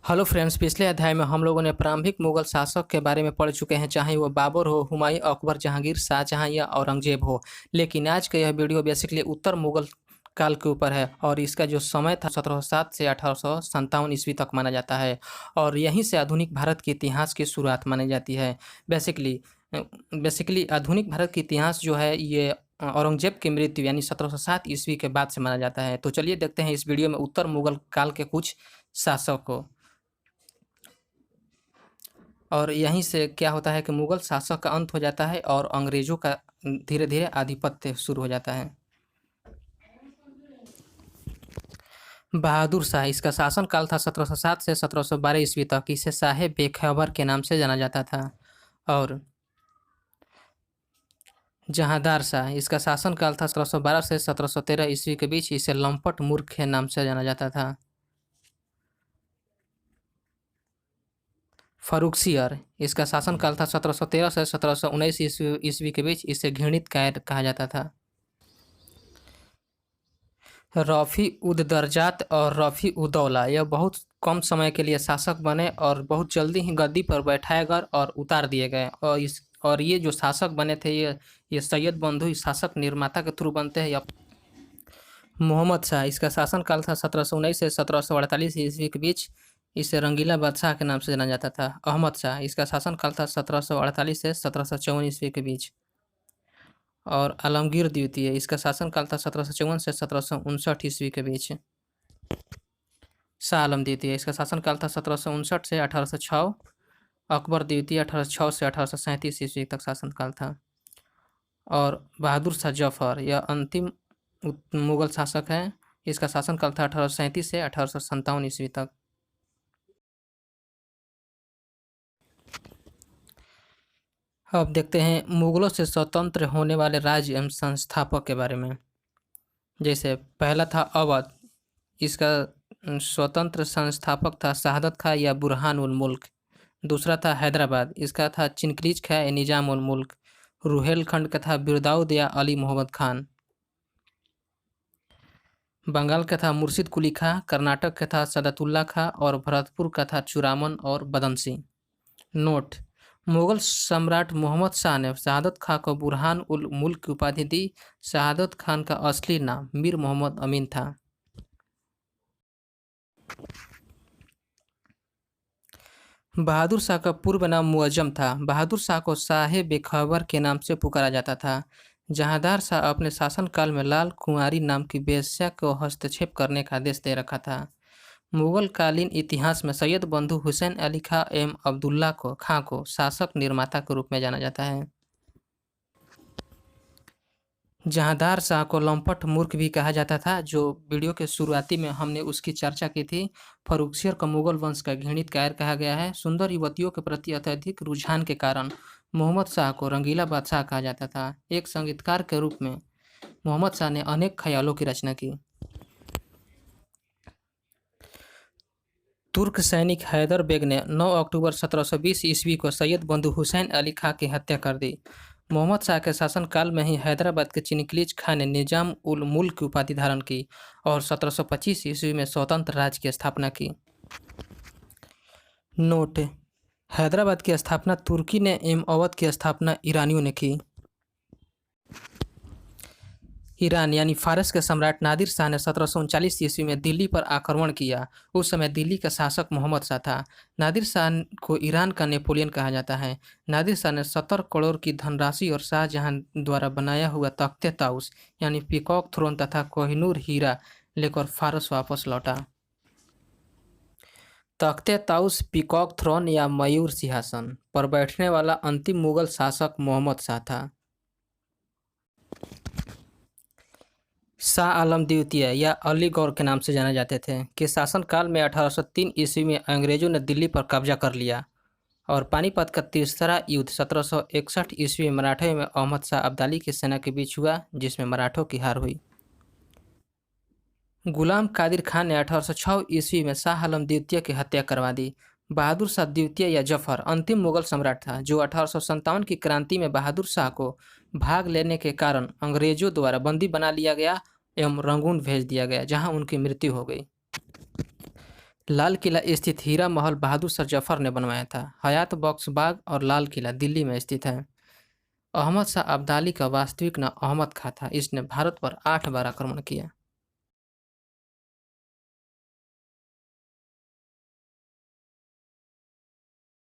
Hello friends, पिछले अध्याय में हम लोगों ने प्रारंभिक मुगल शासक के बारे में पढ़ चुके हैं, चाहे वो बाबर हो, हुमायूं, अकबर, जहांगीर, शाहजहां या औरंगजेब हो। लेकिन आज का यह वीडियो बेसिकली उत्तर मुगल काल के ऊपर है और इसका जो समय था 1707 से 1857 ईस्वी तक माना जाता है और यहीं से आधुनिक भारत के इतिहास की शुरुआत मानी जाती है। बेसिकली बेसिकली आधुनिक भारत का इतिहास जो है ये औरंगजेब की मृत्यु यानी 1707 ईस्वी के बाद से माना जाता है। तो चलिए देखते हैं इस वीडियो में उत्तर मुगल काल के कुछ शासक को। और यहीं से क्या होता है कि मुगल शासक का अंत हो जाता है और अंग्रेजों का धीरे धीरे आधिपत्य शुरू हो जाता है। बहादुर शाह, इसका शासनकाल था 1707 से 1712 ईस्वी तक। इसे शाह बेखबर के नाम से जाना जाता था। और जहांदार शाह, इसका शासनकाल था 1712 से 1713 ईस्वी के बीच। इसे लंपट मूर्ख के नाम से जाना जाता था। फर्रुखसियर, इसका शासनकाल था 1713 से 1719 ईस्वी के बीच। इसे घृणित कायर कहा जाता था। रफ़ी उद दर्जात और रफ़ी उदौला, यह बहुत कम समय के लिए शासक बने और बहुत जल्दी ही गद्दी पर बैठाए गए और उतार दिए गए। और ये जो शासक बने थे ये सैयद बंधु शासक निर्माता के थ्रू बनते हैं। मोहम्मद शाह, इसका शासनकाल था 1719 से 1748 ईस्वी के बीच। इसे रंगीला बादशाह के नाम से जाना जाता था। अहमद शाह, इसका शासनकाल था 1748 से 1754 ईस्वी के बीच। और आलमगीर द्वितीय, इसका शासनकाल था 1754 से 1759 ईस्वी के बीच। शाह आलम द्वितीय, इसका शासनकाल था 1759 से 1806। अकबर द्वितीय 1806 से 1837 ईस्वी तक शासनकाल था। और बहादुर शाह जफर, यह अंतिम मुगल शासक है। इसका शासनकाल था 1837 से 1857 ईस्वी तक। अब देखते हैं मुगलों से स्वतंत्र होने वाले राज्य एवं संस्थापक के बारे में। जैसे पहला था अवध, इसका स्वतंत्र संस्थापक था शहादत खां या बुरहान उल मुल्क। दूसरा था हैदराबाद, इसका था चिनक्रीज खां या निजाम उल मुल्क। रुहेलखंड का था बिरदाउद या अली मोहम्मद खान। बंगाल का था मुर्शिद कुली खां। कर्नाटक का था सदतुल्ला खां और भरतपुर का था चूरामन और बदनसी। नोट: मुगल सम्राट मोहम्मद शाह ने शहादत खां को बुरहान उल मुल्क की उपाधि दी। शहादत खान का असली नाम मीर मोहम्मद अमीन था। बहादुर शाह का पूर्व नाम मुअज्जम था। बहादुर शाह को शाह बेखबर के नाम से पुकारा जाता था। जहांदार शाह अपने शासनकाल में लाल कुंवारी नाम की वेश्या को हस्तक्षेप करने का आदेश दे रखा था। मुगल कालीन इतिहास में सैयद बंधु हुसैन अली खां एवं अब्दुल्ला खां को शासक निर्माता के रूप में जाना जाता है। जहांदार शाह को लंपट मूर्ख भी कहा जाता था, जो वीडियो के शुरुआती में हमने उसकी चर्चा की थी। फर्रुखसियर को मुगल वंश का घृणित कायर कहा गया है। सुंदर युवतियों के प्रति अत्यधिक रुझान के कारण मोहम्मद शाह को रंगीला बादशाह कहा जाता था। एक संगीतकार के रूप में मोहम्मद शाह ने अनेक ख्यालों की रचना की। तुर्क सैनिक हैदर बेग ने 9 अक्टूबर 1720 ईस्वी को सैयद बंधु हुसैन अली खां की हत्या कर दी। मोहम्मद शाह के शासनकाल में ही हैदराबाद के चिनक्रीज खां ने निजाम उल मुल्क की उपाधि धारण की और 1725 ईस्वी में स्वतंत्र राज्य की स्थापना की। नोट: हैदराबाद की स्थापना तुर्की ने एवं अवध की स्थापना ईरानियों ने की। ईरान यानी फारस के सम्राट नादिर शाह ने 1739 ईस्वी में दिल्ली पर आक्रमण किया। उस समय दिल्ली का शासक मोहम्मद शाह था। नादिर शाह को ईरान का नेपोलियन कहा जाता है। नादिर शाह ने 70 करोड़ की धनराशि और शाहजहां द्वारा बनाया हुआ तख्ते ताउस यानी पीकॉक थ्रोन तथा कोहिनूर हीरा लेकर फारस वापस लौटा। तख्ते ताउस, पीकॉक थ्रोन या मयूर सिंहासन पर बैठने वाला अंतिम मुगल शासक मोहम्मद शाह था। शाह आलम द्वितीय या अली गौर के नाम से जाने जाते थे कि शासनकाल में 1803 ईस्वी में अंग्रेजों ने दिल्ली पर कब्जा कर लिया और पानीपत का तीसरा युद्ध 1761 ईस्वी में मराठे में अहमद शाह अब्दाली की सेना के बीच हुआ, जिसमें मराठों की हार हुई। गुलाम कादिर खान ने 1806 ईस्वी में शाह आलम द्वितीय की हत्या करवा दी। बहादुर शाह द्वितीय या जफर अंतिम मुगल सम्राट था, जो 1857 की क्रांति में बहादुर शाह को भाग लेने के कारण अंग्रेजों द्वारा बंदी बना लिया गया एवं रंगून भेज दिया गया, जहां उनकी मृत्यु हो गई। लाल किला स्थित हीरा महल बहादुर शाह जफर ने बनवाया था। हयात बख्श बाग और लाल किला दिल्ली में स्थित है। अहमद शाह अब्दाली का वास्तविक नाम अहमद खां था। इसने भारत पर 8 बार आक्रमण किया।